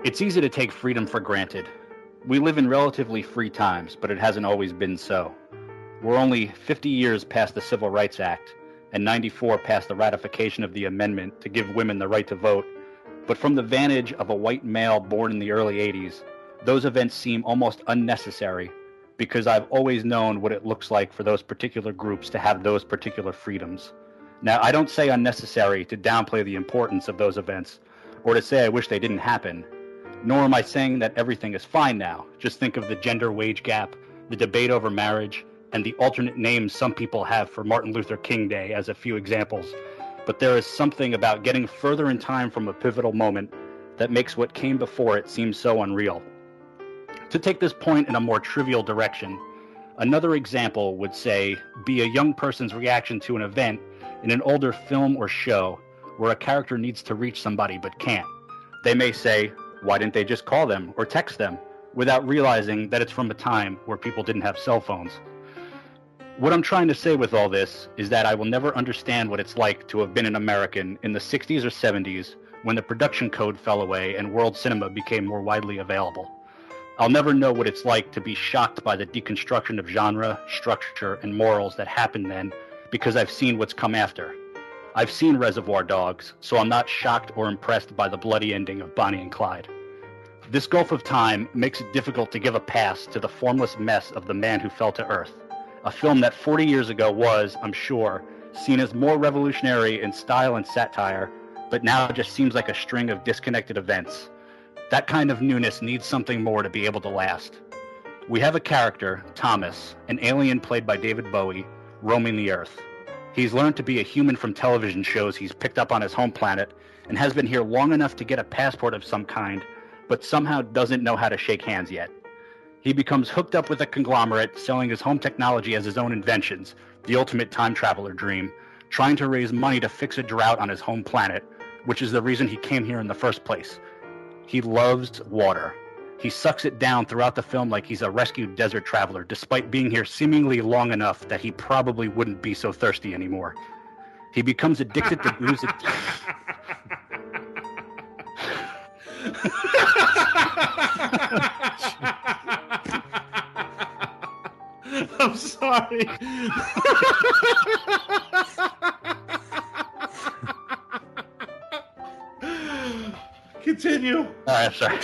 It's easy to take freedom for granted. We live in relatively free times, but it hasn't always been so. We're only 50 years past the Civil Rights Act and 94 past the ratification of the amendment to give women the right to vote, but from the vantage of a white male born in the early 80s, those events seem almost unnecessary because I've always known what it looks like for those particular groups to have those particular freedoms. Now, I don't say unnecessary to downplay the importance of those events or to say I wish they didn't happen, nor am I saying that everything is fine now. Just think of the gender wage gap, the debate over marriage, and the alternate names some people have for Martin Luther King Day as a few examples. But there is something about getting further in time from a pivotal moment that makes what came before it seem so unreal. To take this point in a more trivial direction, another example would say be a young person's reaction to an event in an older film or show where a character needs to reach somebody but can't. They may say, why didn't they just call them or text them, without realizing that it's from a time where people didn't have cell phones. What I'm trying to say with all this is that I will never understand what it's like to have been an American in the 60s or 70s when the production code fell away and world cinema became more widely available. I'll never know what it's like to be shocked by the deconstruction of genre, structure, and morals that happened then because I've seen what's come after. I've seen Reservoir Dogs, so I'm not shocked or impressed by the bloody ending of Bonnie and Clyde. This gulf of time makes it difficult to give a pass to the formless mess of The Man Who Fell to Earth, a film that 40 years ago was, I'm sure, seen as more revolutionary in style and satire, but now just seems like a string of disconnected events. That kind of newness needs something more to be able to last. We have a character, Thomas, an alien played by David Bowie, roaming the Earth. He's learned to be a human from television shows he's picked up on his home planet and has been here long enough to get a passport of some kind, but somehow doesn't know how to shake hands yet. He becomes hooked up with a conglomerate selling his home technology as his own inventions, the ultimate time traveler dream, trying to raise money to fix a drought on his home planet, which is the reason he came here in the first place. He loves water. He sucks it down throughout the film like he's a rescued desert traveler, despite being here seemingly long enough that he probably wouldn't be so thirsty anymore. He becomes addicted to booze. I'm sorry. Continue. All right, I'm sorry.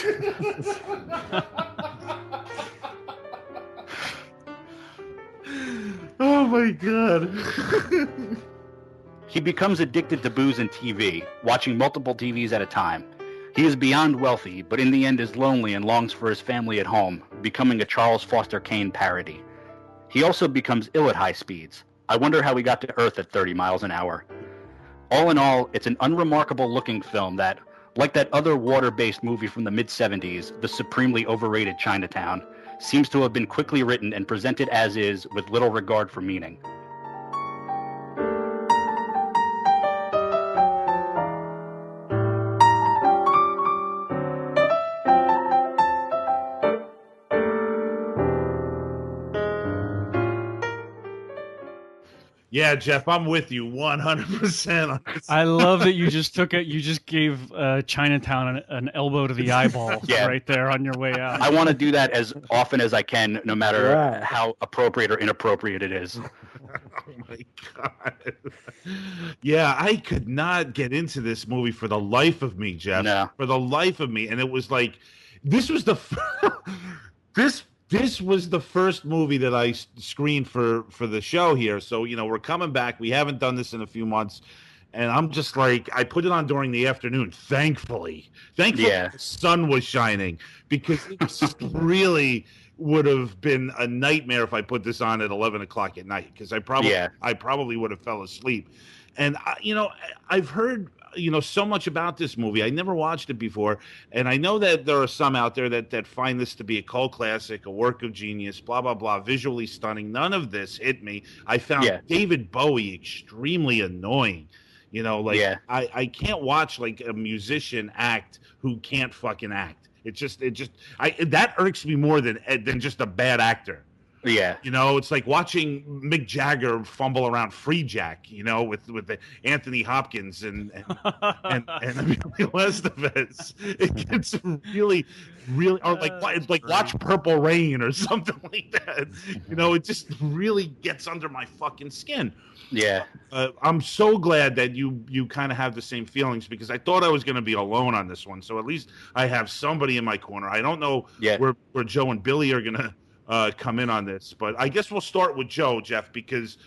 Oh my God. He becomes addicted to booze and TV, watching multiple TVs at a time. He is beyond wealthy, but in the end is lonely and longs for his family at home, becoming a Charles Foster Kane parody. He also becomes ill at high speeds. I wonder how he got to Earth at 30 miles an hour. All in all, it's an unremarkable looking film that, like that other water-based movie from the mid-70s, The Supremely Overrated Chinatown, seems to have been quickly written and presented as is with little regard for meaning. Yeah, Jeff, I'm with you 100% on this. I love that you just took it. You just gave Chinatown an elbow to the eyeball right there on your way out. I want to do that as often as I can, no matter how appropriate or inappropriate it is. Oh my God. Yeah, I could not get into this movie for the life of me, Jeff. No. For the life of me. And it was like, this was the This was the first movie that I screened for the show here. So, you know, we're coming back. We haven't done this in a few months. And I'm just like, I put it on during the afternoon, thankfully. The sun was shining, because it just really would have been a nightmare if I put this on at 11 o'clock at night, because I probably would have fell asleep. And, I've heard so much about this movie. I never watched it before, and I know that there are some out there that find this to be a cult classic, a work of genius, blah, blah, blah, visually stunning. None of this hit me. I found David Bowie extremely annoying. I can't watch like a musician act who can't fucking act. That irks me more than just a bad actor. Yeah. It's like watching Mick Jagger fumble around Free Jack, with the Anthony Hopkins and Emilio Estevez. It gets really, really, or like watch Purple Rain or something like that. It just really gets under my fucking skin. Yeah. I'm so glad that you kind of have the same feelings, because I thought I was going to be alone on this one. So at least I have somebody in my corner. I don't know where Joe and Billy are going to come in on this, but I guess we'll start with Joe, Jeff, because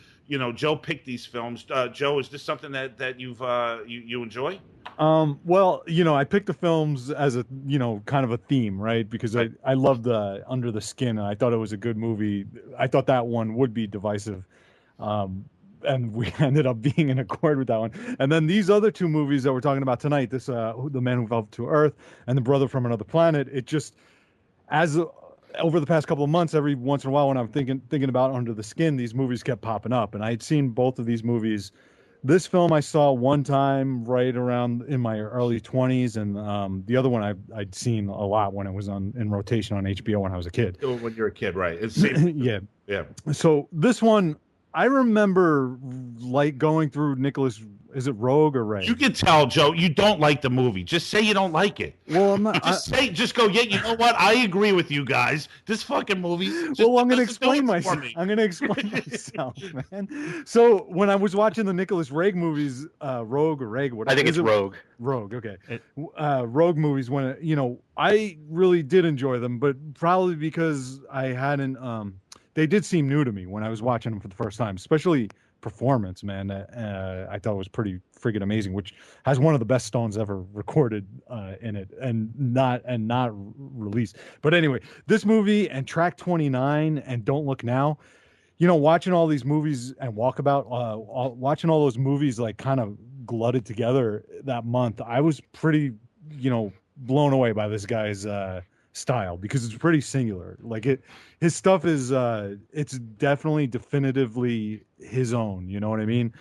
Joe picked these films. Joe, is this something that you enjoy? Well, I picked the films as a kind of a theme, right? Because I loved Under the Skin, and I thought it was a good movie. I thought that one would be divisive, and we ended up being in accord with that one. And then these other two movies that we're talking about tonight, this The Man Who Fell to Earth and The Brother from Another Planet, it just over the past couple of months, every once in a while when I'm thinking about Under the Skin, these movies kept popping up, and I had seen both of these movies. This film I saw one time right around in my early 20s, and the other one I'd seen a lot when it was in rotation on HBO when I was a kid. When you're a kid, right? It's yeah. So this one, I remember going through Nicholas. Is it Rogue or Ray? You can tell, Joe, you don't like the movie. Just say you don't like it. Well, I'm not. Just go. Yeah, you know what? I agree with you guys. This fucking movie. I'm going to explain myself. I'm going to explain myself, man. So when I was watching the Nicholas Rigg movies, Rogue or Rigg, whatever. I think it's Rogue. Rogue, okay. Rogue movies. When I really did enjoy them, but probably because I hadn't. They did seem new to me when I was watching them for the first time, especially performance, man. I thought it was pretty friggin' amazing, which has one of the best Stones ever recorded in it, and not released. But anyway, this movie and Track 29 and Don't Look Now, watching all these movies and Walkabout, watching all those movies like kind of glutted together that month, I was pretty, blown away by this guy's style, because it's pretty singular. Like his stuff is it's definitely definitively his own, you know what I mean?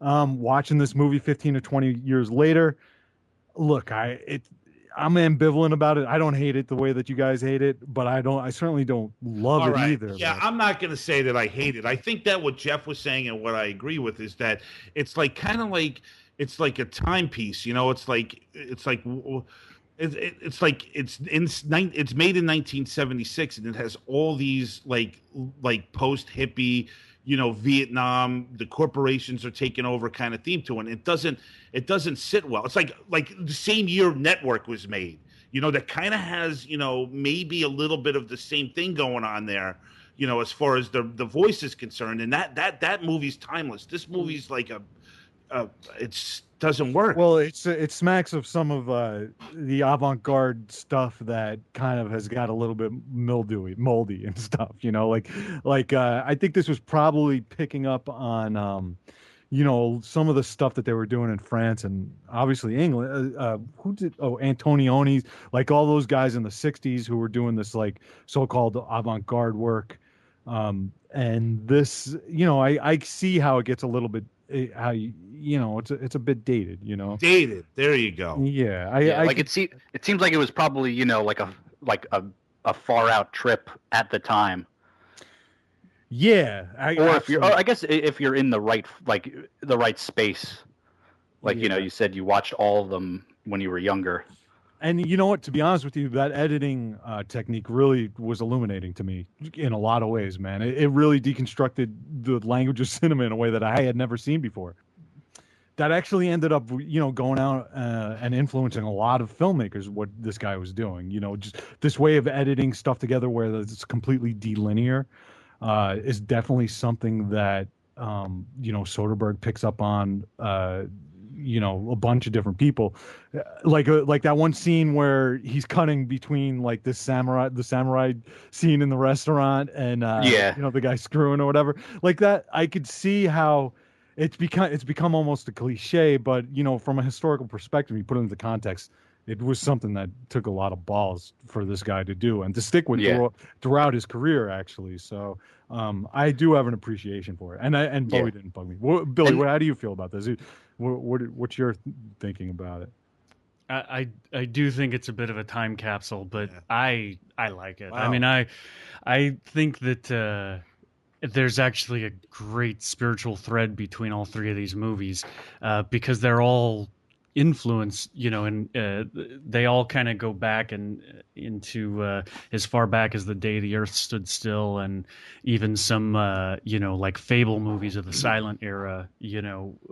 Watching this movie 15 to 20 years later, look, I'm ambivalent about it. I don't hate it the way that you guys hate it, but I certainly don't love it either. Yeah, but... I'm not going to say that I hate it. I think that what Jeff was saying and what I agree with is that it's like kind of like it's like a timepiece, it's like it's made in 1976, and it has all these like post hippie, Vietnam, the corporations are taking over kind of theme to it. And it doesn't sit well. It's like the same year Network was made, that kind of has, maybe a little bit of the same thing going on there, as far as the voice is concerned. And that movie's timeless. This movie's like it's doesn't work. Well, it smacks of some of the avant-garde stuff that kind of has got a little bit moldy and stuff. I think this was probably picking up on some of the stuff that they were doing in France and obviously England. Antonioni's, like all those guys in the '60s who were doing this like so-called avant-garde work. And this, I see how it gets a little bit. It's a bit dated, Dated. There you go. Yeah, it seems like it was probably like a far out trip at the time. Yeah, I guess if you're in the right space, you said you watched all of them when you were younger. And you know what? To be honest with you, that editing technique really was illuminating to me in a lot of ways, man. It really deconstructed the language of cinema in a way that I had never seen before. That actually ended up, going out and influencing a lot of filmmakers, what this guy was doing. Just this way of editing stuff together where it's completely delinear is definitely something that, Soderbergh picks up on, a bunch of different people, like that one scene where he's cutting between like the samurai scene in the restaurant and the guy screwing or whatever like that. I could see how it's become almost a cliche, but from a historical perspective, you put it into context, it was something that took a lot of balls for this guy to do and to stick with throughout his career, actually. So I do have an appreciation for it, and Bowie didn't bug me. Billy, how do you feel about this? What's your thinking about it? I do think it's a bit of a time capsule, but I like it. Wow. I mean, I think that there's actually a great spiritual thread between all three of these movies, because they're all influenced, and they all kind of go back and into as far back as the day the earth stood still, and even some like fable movies of the silent era,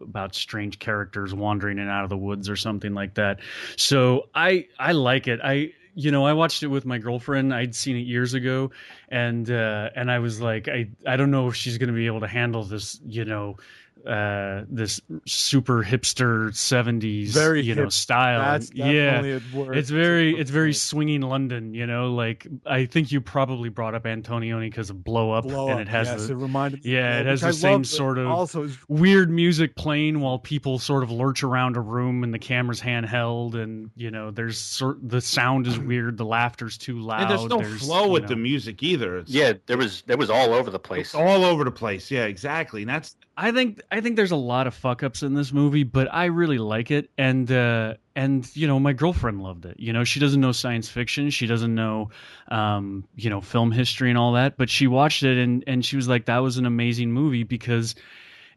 about strange characters wandering in and out of the woods or something like that. So I like it. I watched it with my girlfriend. I'd seen it years ago, and I was like, I don't know if she's going to be able to handle this, this super hipster 70s, very hip style. That's definitely a word. It's very swinging London, like, I think you probably brought up Antonioni because of Blow Up, and it has it reminded me it has the same sort of also weird music playing while people sort of lurch around a room and the camera's handheld, and there's the sound is weird, the laughter's too loud, and there's no flow with the music either. There was all over the place. All over the place, yeah, exactly. And that's I think there's a lot of fuck ups in this movie, but I really like it, and my girlfriend loved it. She doesn't know science fiction, she doesn't know film history and all that, but she watched it and she was like, that was an amazing movie because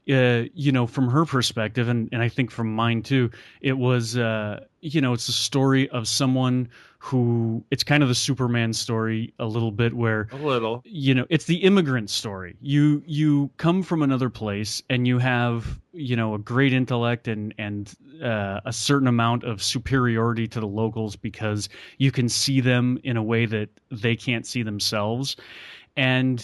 from her perspective, and I think from mine too, it was it's a story of someone who, it's kind of the Superman story a little bit, where it's the immigrant story. You come from another place and you have a great intellect and a certain amount of superiority to the locals because you can see them in a way that they can't see themselves. And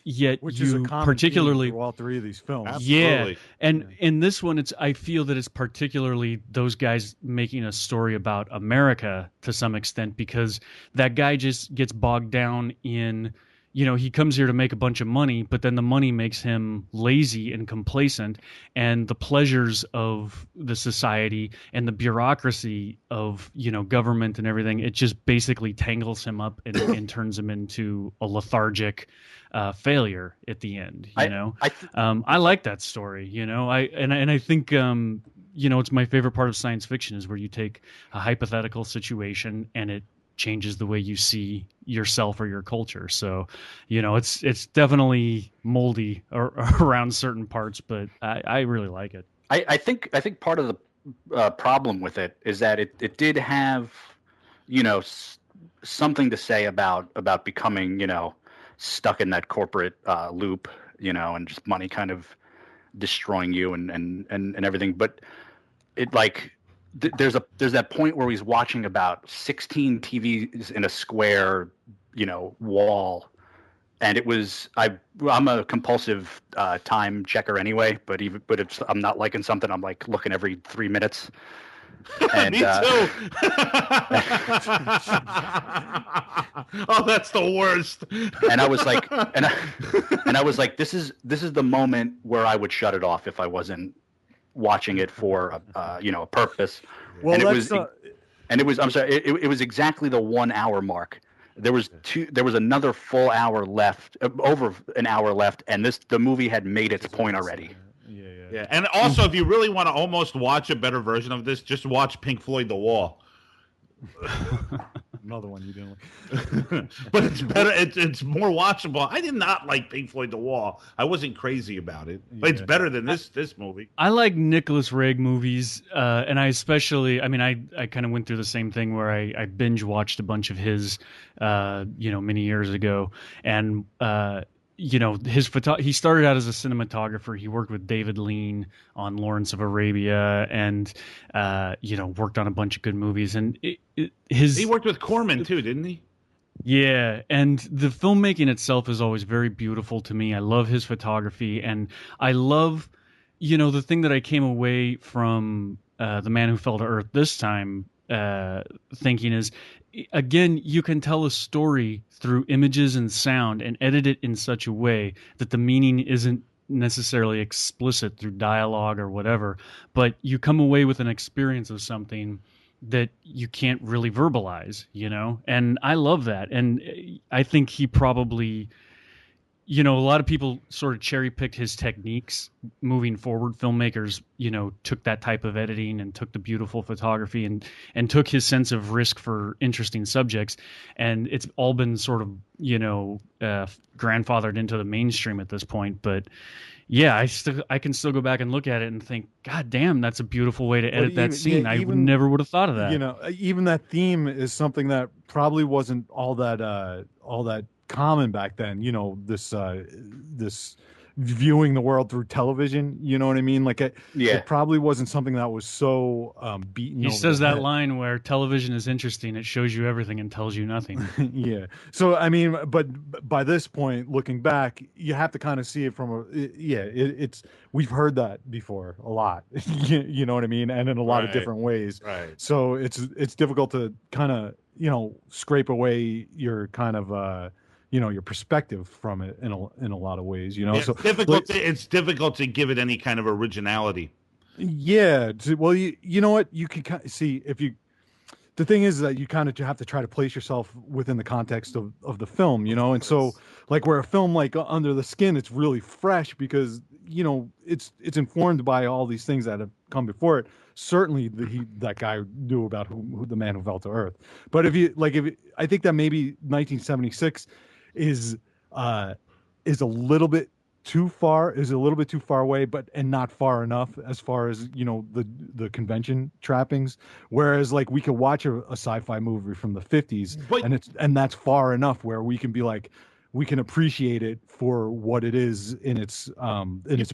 yet, which you is a common particularly theme through all three of these films. Yeah, and in this one, I feel that it's particularly those guys making a story about America to some extent, because that guy just gets bogged down in, he comes here to make a bunch of money, but then the money makes him lazy and complacent, and the pleasures of the society and the bureaucracy of, government and everything, it just basically tangles him up and turns him into a lethargic failure at the end. I like that story. I think it's my favorite part of science fiction, is where you take a hypothetical situation and it changes the way you see yourself or your culture. So, it's definitely moldy around certain parts, but I really like it. I think part of the problem with it is that it did have, something to say about becoming, stuck in that corporate loop, and just money kind of destroying you and everything. But it there's that point where he's watching about 16 TVs in a square, wall, and I'm a compulsive time checker anyway. But if I'm not liking something, I'm like looking every 3 minutes. And, me too. Oh, that's the worst. And I was like, and I was like, this is the moment where I would shut it off if I wasn't watching it for a purpose. Well, and it was I'm sorry, it was exactly the 1 hour mark. There was another full hour left, over an hour left, and the movie had made its point already. Yeah, and also, if you really want to almost watch a better version of this, just watch Pink Floyd The Wall. Another one you didn't like. But it's better. It's more watchable. I did not like Pink Floyd The Wall. I wasn't crazy about it. But it's better than this movie. I like Nicholas Rigg movies, and I especially, I kind of went through the same thing where I binge watched a bunch of his, many years ago, and he started out as a cinematographer. He worked with David Lean on Lawrence of Arabia, and worked on a bunch of good movies. And he worked with Corman too, didn't he? Yeah, and the filmmaking itself is always very beautiful to me. I love his photography, and I love, the thing that I came away from The Man Who Fell to Earth this time thinking is, again, you can tell a story through images and sound and edit it in such a way that the meaning isn't necessarily explicit through dialogue or whatever, but you come away with an experience of something that you can't really verbalize, and I love that. And I think he probably, you know, a lot of people sort of cherry picked his techniques moving forward. Filmmakers, you know, took that type of editing and took the beautiful photography and took his sense of risk for interesting subjects. And it's all been sort of, you know, grandfathered into the mainstream at this point. But yeah, I can still go back and look at it and think, God damn, that's a beautiful way to edit that scene. Yeah, I never would have thought of that. You know, even that theme is something that probably wasn't all that common back then. You know, this viewing the world through television. You know what I mean? Like it probably wasn't something that was so beaten. He says that line where television is interesting. It shows you everything and tells you nothing. Yeah. So I mean, but by this point, looking back, you have to kind of see it from it's we've heard that before a lot. You know what I mean? And in a lot of different ways. Right. So it's difficult to kind of, you know, scrape away your kind of you know, your perspective from it in a lot of ways, you know. Yeah, so it's difficult to give it any kind of originality. Yeah. Well, you know what, you can see if you. The thing is that you kind of have to try to place yourself within the context of the film, you know. And so, like, where a film like Under the Skin, it's really fresh because, you know, it's informed by all these things that have come before it. Certainly, that guy knew about who the man who fell to earth. But I think that maybe 1976 is a little bit too far, away, and not far enough as far as, you know, the convention trappings. Whereas, like, we could watch a sci-fi movie from the 50s, and that's far enough where we can be like, we can appreciate it for what it is in its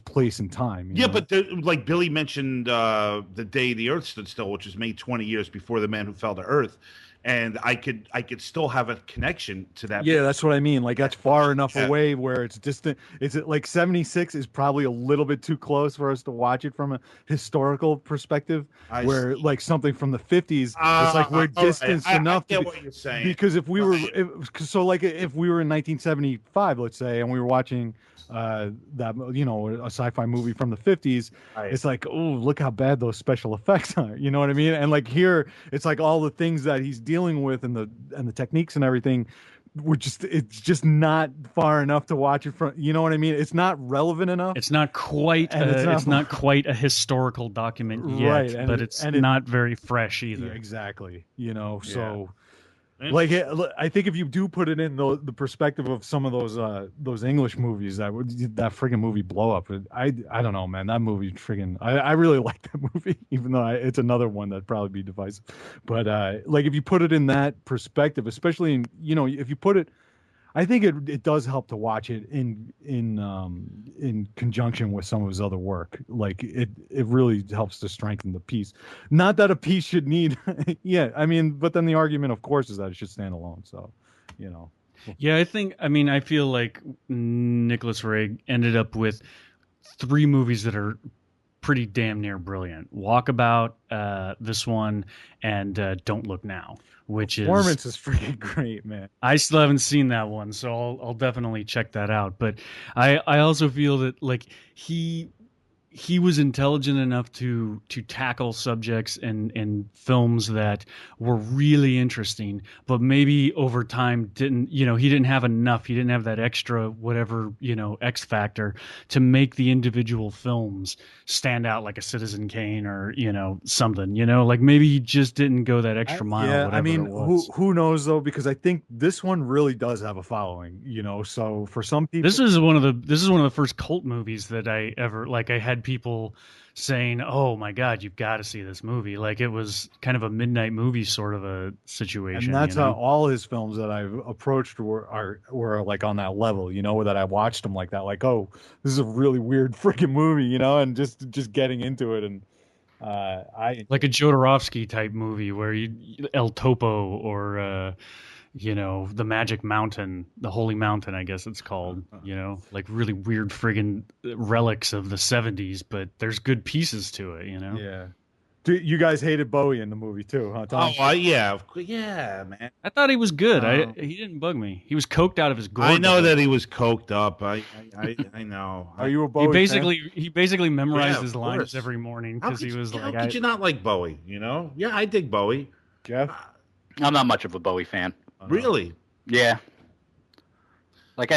place and time. You know? But like Billy mentioned, the day the Earth stood still, which was made 20 years before the man who fell to Earth. And I could still have a connection to that. Yeah, that's what I mean. Like, that's far enough away where it's distant. Is it like 76 is probably a little bit too close for us to watch it from a historical perspective, where like something from the 50s, it's like we're distanced enough. I get what you're saying. Because if we were, if we were in 1975, let's say, and we were watching that, you know, a sci-fi movie from the 50s, it's like, oh, look how bad those special effects are. You know what I mean? And like here, it's like all the things that he's dealing with and the techniques and everything, it's just not far enough to watch it from. You know what I mean? It's not relevant enough. It's not quite. It's not quite a historical document yet, right? But it's not very fresh either. Yeah, exactly. You know, so. Like, I think if you do put it in the perspective of some of those English movies, that friggin' movie Blow Up, I don't know, man, that movie friggin' I really like that movie, even though it's another one that'd probably be divisive. But like, if you put it in that perspective, especially in, you know, if you put it, I think it does help to watch it in conjunction with some of his other work. Like, it really helps to strengthen the piece. Not that a piece should need, yeah. I mean, but then the argument, of course, is that it should stand alone. So, you know. Yeah, I feel like Nicholas Rigg ended up with 3 movies that are pretty damn near brilliant. Walkabout, this one, and Don't Look Now, which performance is freaking great, man. I still haven't seen that one, so I'll definitely check that out. But I also feel that, like, he was intelligent enough to tackle subjects and films that were really interesting, but maybe over time he didn't have enough. He didn't have that extra whatever, you know, X factor to make the individual films stand out, like a Citizen Kane or, you know, something, you know, like maybe he just didn't go that extra mile. Yeah, I mean, who knows though, because I think this one really does have a following, you know. So for some people, this is one of the first cult movies that I ever, like, I had people saying, "Oh my God, you've got to see this movie!" Like, it was kind of a midnight movie sort of a situation. And that's how all his films that I've approached were like on that level, you know, that I watched them like that, like, oh, this is a really weird freaking movie, you know, and just getting into it. And like a Jodorowsky type movie where El Topo or you know, the Magic Mountain, the Holy Mountain, I guess it's called, you know, like really weird friggin' relics of the 70s, but there's good pieces to it, you know? Yeah. You guys hated Bowie in the movie too, huh, Tom? Oh, yeah. Yeah, man. I thought he was good. He didn't bug me. He was coked out of his gourd. I know that he was coked up. I know. Are you a Bowie fan? He basically memorized his lines every morning because he was like... How could you not like Bowie, you know? Yeah, I dig Bowie. Jeff? I'm not much of a Bowie fan. Really? Yeah. Like,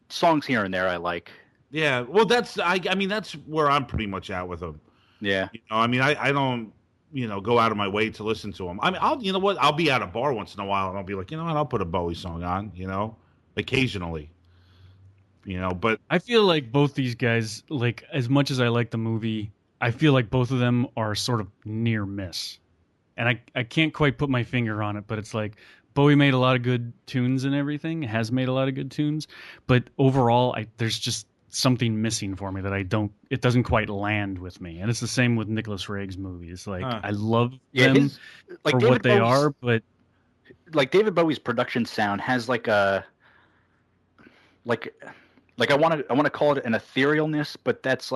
songs here and there I like. Yeah, well, I mean, that's where I'm pretty much at with them. Yeah. I mean, I don't, go out of my way to listen to them. I mean, you know what? I'll be at a bar once in a while, and I'll be like, you know what? I'll put a Bowie song on, occasionally. But I feel like both these guys, like as much as I like the movie, I feel like both of them are sort of near miss. And I can't quite put my finger on it, but it's like Bowie made a lot of good tunes and everything, has made a lot of good tunes, but overall there's just something missing for me that it doesn't quite land with me. And it's the same with Nicholas Rigg's movies. Like I love them for David what they Bowie's, are, but like David Bowie's production sound has like a like I want to call it an etherealness, but that's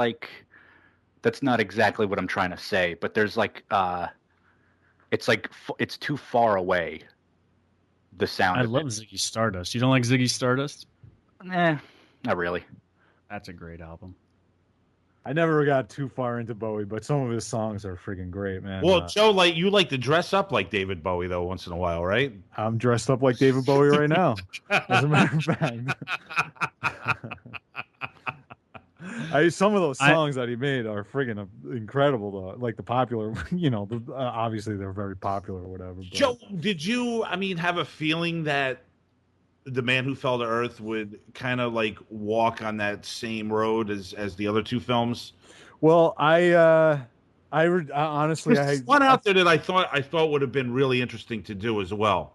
not exactly what I'm trying to say. But there's it's too far away. The sound. I love Ziggy Stardust. You don't like Ziggy Stardust? Nah, not really. That's a great album. I never got too far into Bowie, but some of his songs are freaking great, man. Well, Joe, like you like to dress up like David Bowie though once in a while, right? I'm dressed up like David Bowie right now. As a matter of fact. Some of those songs that he made are friggin' incredible, though. Like the popular, obviously they're very popular or whatever. But. Joe, did you, have a feeling that The Man Who Fell to Earth would kind of like walk on that same road as the other two films? Well, honestly, there's one out there that I thought would have been really interesting to do as well.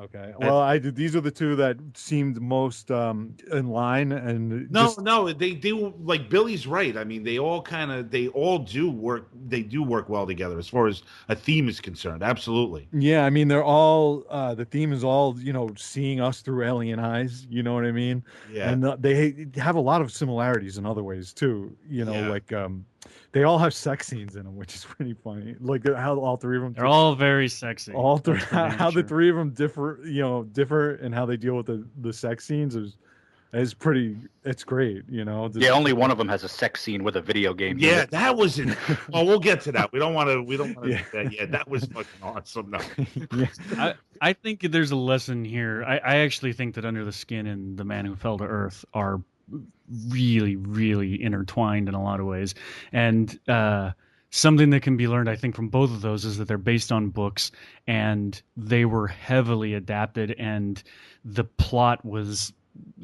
Okay. Well, these are the two that seemed most in line, and no, they do. Like Billy's right. I mean, they all do work. They do work well together as far as a theme is concerned. Absolutely. Yeah, I mean, they're all the theme is all seeing us through alien eyes. You know what I mean? Yeah. And they have a lot of similarities in other ways too. Like they all have sex scenes in them, which is pretty funny. Like how all three of them. They're all very sexy. All three, how the three of them differ and how they deal with the sex scenes is pretty. It's great, Yeah, only one of them has a sex scene with a video game. Yeah, that was in. Oh, we'll get to that. We don't want to. Do that. Yeah, that was fucking awesome. No. Yeah. I think there's a lesson here. I actually think that Under the Skin and The Man Who Fell to Earth are really, really intertwined in a lot of ways, and something that can be learned, I think, from both of those is that they're based on books and they were heavily adapted, and the plot was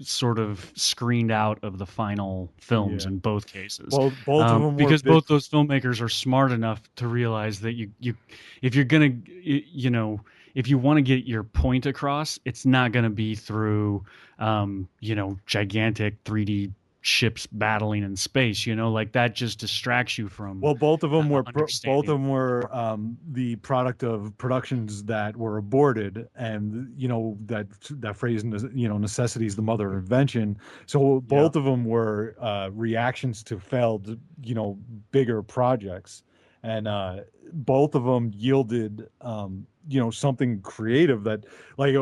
sort of screened out of the final films in both cases. Well, both of them because both those filmmakers are smart enough to realize that if you're gonna, if you want to get your point across, it's not going to be through, gigantic 3D ships battling in space. Like that just distracts you from. Well, both of them were the product of productions that were aborted, and that phrase, necessity is the mother of invention. So both of them were reactions to failed, bigger projects. And both of them yielded, something creative that, like,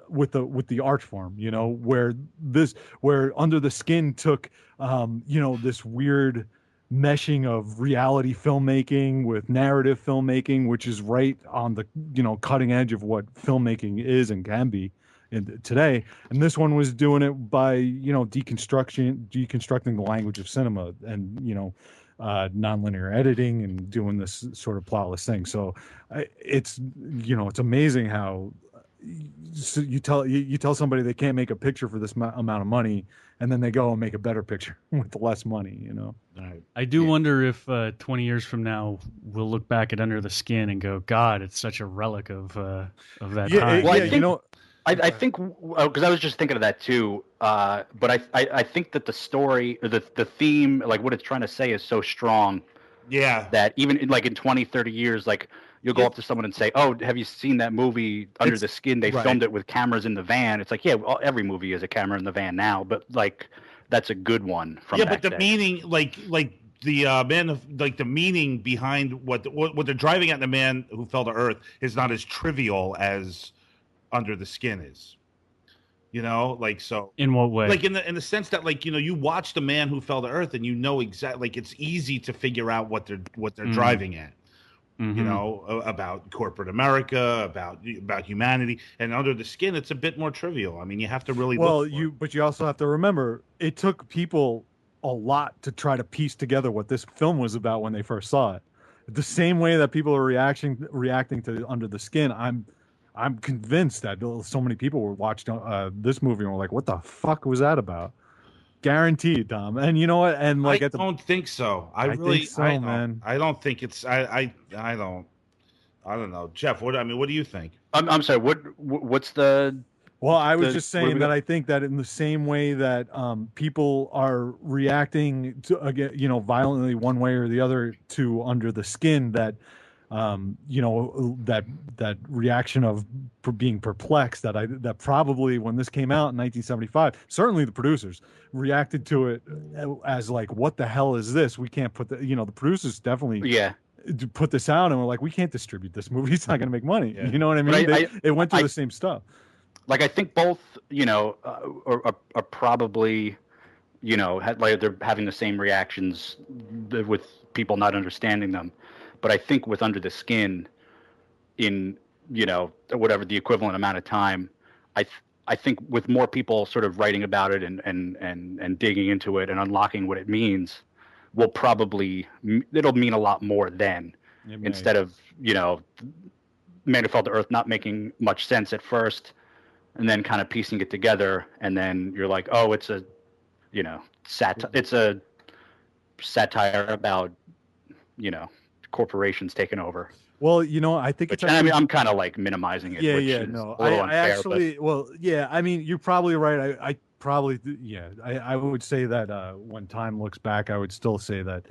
with the art form, where Under the Skin took, this weird meshing of reality filmmaking with narrative filmmaking, which is right on the, cutting edge of what filmmaking is and can be today. And this one was doing it by, deconstructing the language of cinema and, nonlinear editing and doing this sort of plotless thing. So it's amazing how you tell somebody they can't make a picture for this amount of money, and then they go and make a better picture with less money. Right. I do wonder if 20 years from now we'll look back at Under the Skin and go, God, it's such a relic of that time. Well, I think because I was just thinking of that too. But I think that the story, the theme, like what it's trying to say, is so strong. Yeah. That even in 20, 30 years, like you'll go up to someone and say, "Oh, have you seen that movie Under the Skin? They filmed it with cameras in the van." It's like, yeah, well, every movie is a camera in the van now, but like that's a good one from back but the then. meaning, like the the meaning behind what they're driving at in The Man Who Fell to Earth is not as trivial as Under the Skin is. So in what way? Like in the sense that, like, you watch The Man Who Fell to Earth and exactly, like, it's easy to figure out what they're driving at. you know, about corporate America, about humanity, and Under the Skin, it's a bit more trivial. I mean, you have to really but you also have to remember it took people a lot to try to piece together what this film was about when they first saw it. The same way that people are reacting to Under the Skin, I'm convinced that so many people were watching this movie and were like, "What the fuck was that about?" Guaranteed, Tom. And you know what? And like, I don't think so. I think so, man. I don't think it's. I don't. I don't know, Jeff. What do you think? I'm sorry. What's the? Well, I was just saying that I think that in the same way that people are reacting to, again, you know, violently one way or the other to Under the Skin, that you know, that reaction of being perplexed, that probably when this came out in 1975, certainly the producers reacted to it as like, what the hell is this? We can't put the, you know, the producers definitely put this out and we're like, we can't distribute this movie. It's not going to make money. You know what I mean? It went through the same stuff. Like, I think both, you know, are probably, you know, like they're having the same reactions with people not understanding them. But I think with Under the Skin, in, you know, whatever the equivalent amount of time, I think with more people sort of writing about it and digging into it and unlocking what it means, it'll mean a lot more then, instead of, you know, Man Who Fell to Earth not making much sense at first, and then kind of piecing it together, and then you're like, oh, it's a, you know, it's a satire about, you know, corporations taking over. Well, you know, I think I mean, I'm kind of like minimizing it. I actually, I mean, you're probably right. I would say that when time looks back, I would still say that,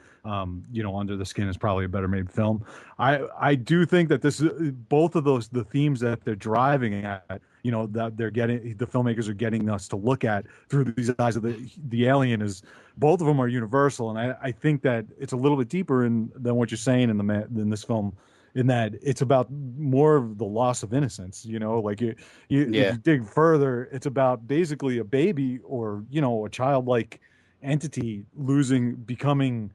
you know, Under the Skin is probably a better made film. I do think that both of those, the themes that they're driving at, you know, that the filmmakers are getting us to look at through these eyes of the alien, is both of them are universal. And I think that it's a little bit deeper than what you're saying in this film, in that it's about more of the loss of innocence. You know, like if you dig further, it's about basically a baby, or, you know, a childlike entity becoming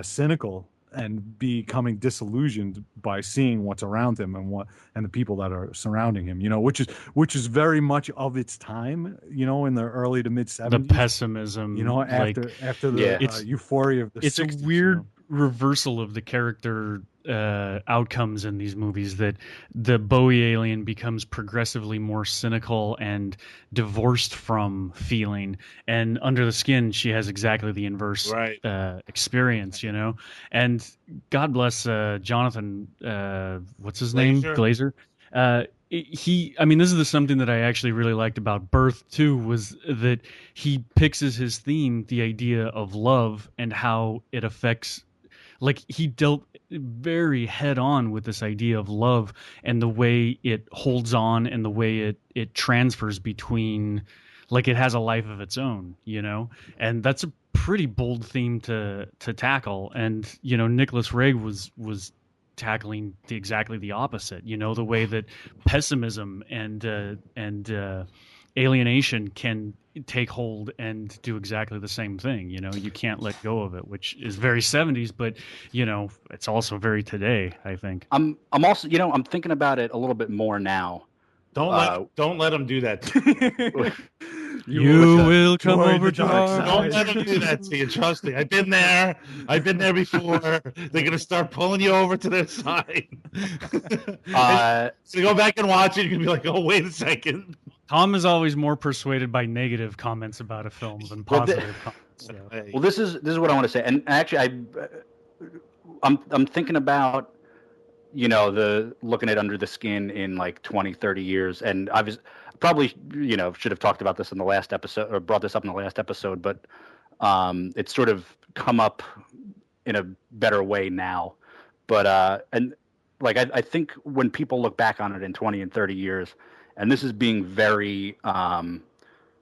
cynical and becoming disillusioned by seeing what's around him and the people that are surrounding him, you know, which is very much of its time, you know, in the early to mid 70s. The pessimism, you know, after the euphoria of the 60s. It's a weird reversal of the character outcomes in these movies, that the Bowie alien becomes progressively more cynical and divorced from feeling, and Under the Skin, she has exactly the inverse experience, you know. And God bless Jonathan, what's his name, Glaser. I mean, this is something that I actually really liked about Birth too, was that he picks as his theme the idea of love and how it affects, like, he dealt very head on with this idea of love and the way it holds on and the way it transfers between, like, it has a life of its own, you know. And that's a pretty bold theme to tackle. And, you know, Nicholas Rigg was tackling exactly the opposite, you know, the way that pessimism and alienation can take hold and do exactly the same thing. You know, you can't let go of it, which is very 70s, but, you know, it's also very today, I think. I'm also, you know, I'm thinking about it a little bit more now. Don't let him do that. You will come over to our Don't let them do that to you. Trust me. I've been there before. They're gonna start pulling you over to their side. So you go back and watch it. You're gonna be like, oh, wait a second. Tom is always more persuaded by negative comments about a film than positive comments. So. Well, this is what I want to say, and actually, I'm thinking about, you know, looking at Under the Skin in like 20, 30 years, and I was probably, you know, should have talked about this in the last episode, or brought this up in the last episode, but it's sort of come up in a better way now. But and like I think when people look back on it in 20 and 30 years, and this is being very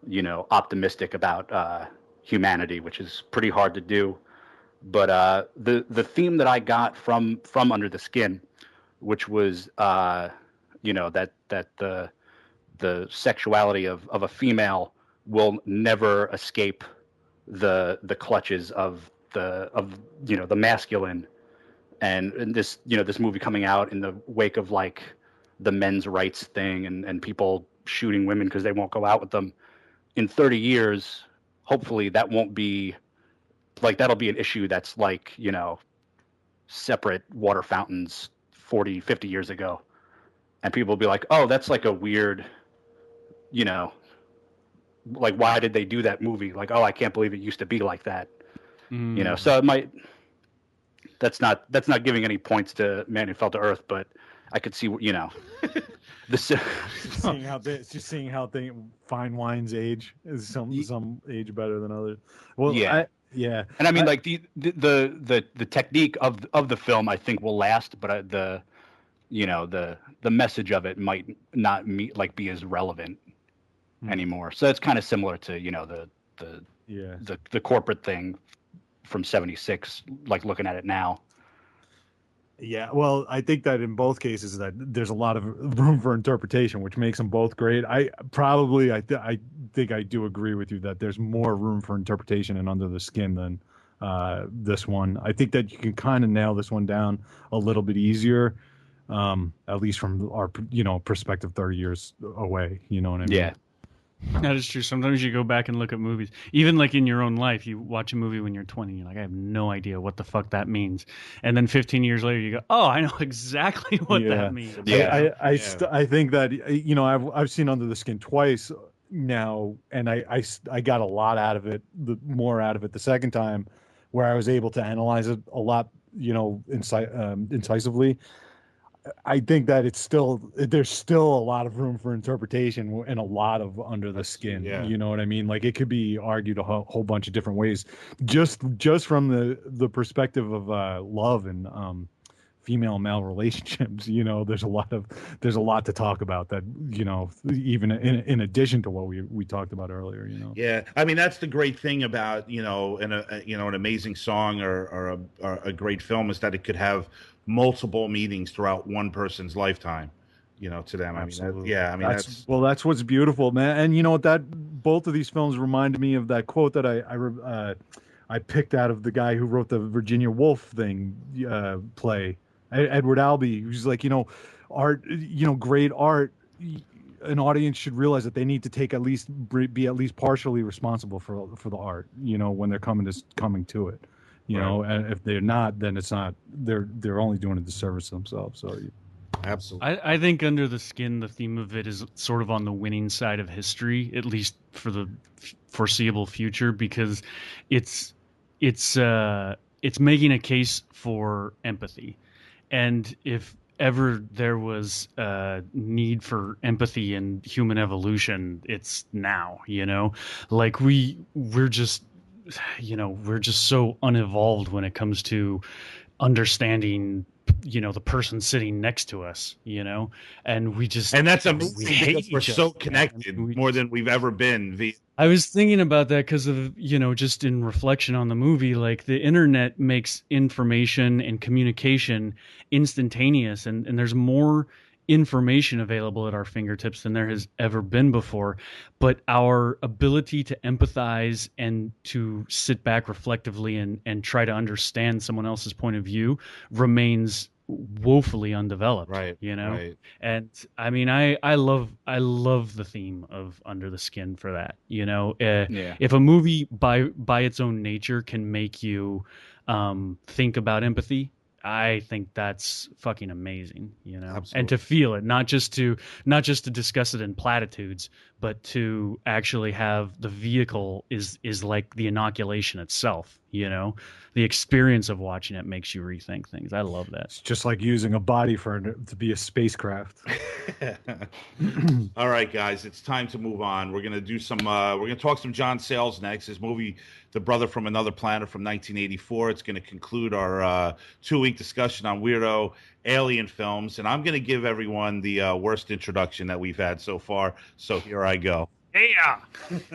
you know, optimistic about humanity, which is pretty hard to do. But the theme that I got from Under the Skin, which was you know, that the sexuality of a female will never escape the clutches of you know, the masculine, and this, this movie coming out in the wake of like the men's rights thing and people shooting women because they won't go out with them. In 30 years, hopefully that won't be like, that'll be an issue that's like, separate water fountains 40, 50 years ago. And people will be like, oh, that's like a weird, like, why did they do that movie? Like, oh, I can't believe it used to be like that. So it might, that's not giving any points to Man Who Fell to Earth, but I could see, this. Just seeing how fine wines age is some age better than others. Well, yeah, and I mean, like the technique of the film, I think will last, but the message of it might not be as relevant anymore. So it's kind of similar to the corporate thing from '76, like looking at it now. Yeah, well, I think that in both cases that there's a lot of room for interpretation, which makes them both great. I think I do agree with you that there's more room for interpretation in Under the Skin than this one. I think that you can kind of nail this one down a little bit easier, at least from our perspective 30 years away. You know what I mean? Yeah. That is true. Sometimes you go back and look at movies, even like in your own life, you watch a movie when you're 20, you're like, I have no idea what the fuck that means. And then 15 years later, you go, oh, I know exactly what that means. Yeah. I think that, I've seen Under the Skin twice now, and I got a lot out of it, more out of it the second time, where I was able to analyze it a lot, incisively. I think that there's still a lot of room for interpretation and a lot of Under the Skin. Yeah. You know what I mean? Like, it could be argued a whole bunch of different ways, just from the perspective of love and female and male relationships. There's a lot to talk about that. Even in addition to what we talked about earlier. Yeah, I mean, that's the great thing about an amazing song or a great film is that it could have multiple meanings throughout one person's lifetime, to them. Absolutely. That's what's beautiful, man. And you know what, that both of these films reminded me of that quote that I picked out of the guy who wrote the Virginia Woolf thing play, Edward Albee, who's like, art, great art, an audience should realize that they need to be at least partially responsible for the art, when they're coming to it. And if they're not, then it's not. They're only doing a disservice to themselves. So, absolutely. I think Under the Skin, the theme of it is sort of on the winning side of history, at least for the foreseeable future, because it's making a case for empathy, and if ever there was a need for empathy in human evolution, it's now. Like we're just so unevolved when it comes to understanding, the person sitting next to us, and that's amazing because we're so connected more than we've ever been. I was thinking about that because of, just in reflection on the movie, like the internet makes information and communication instantaneous, and there's more information available at our fingertips than there has ever been before. But our ability to empathize and to sit back reflectively and try to understand someone else's point of view remains woefully undeveloped. Right. Right. And I mean, I love the theme of Under the Skin for that. If a movie by its own nature can make you think about empathy, I think that's fucking amazing, Absolutely. And to feel it, not just to discuss it in platitudes, but to actually have the vehicle is like the inoculation itself, the experience of watching it makes you rethink things. I love that. It's just like using a body to be a spacecraft. All right, guys, it's time to move on. We're gonna do some. We're gonna talk some John Sayles next. His movie, The Brother from Another Planet from 1984. It's gonna conclude our 2-week discussion on weirdo alien films, and I'm gonna give everyone the worst introduction that we've had so far. So here I go. Yeah.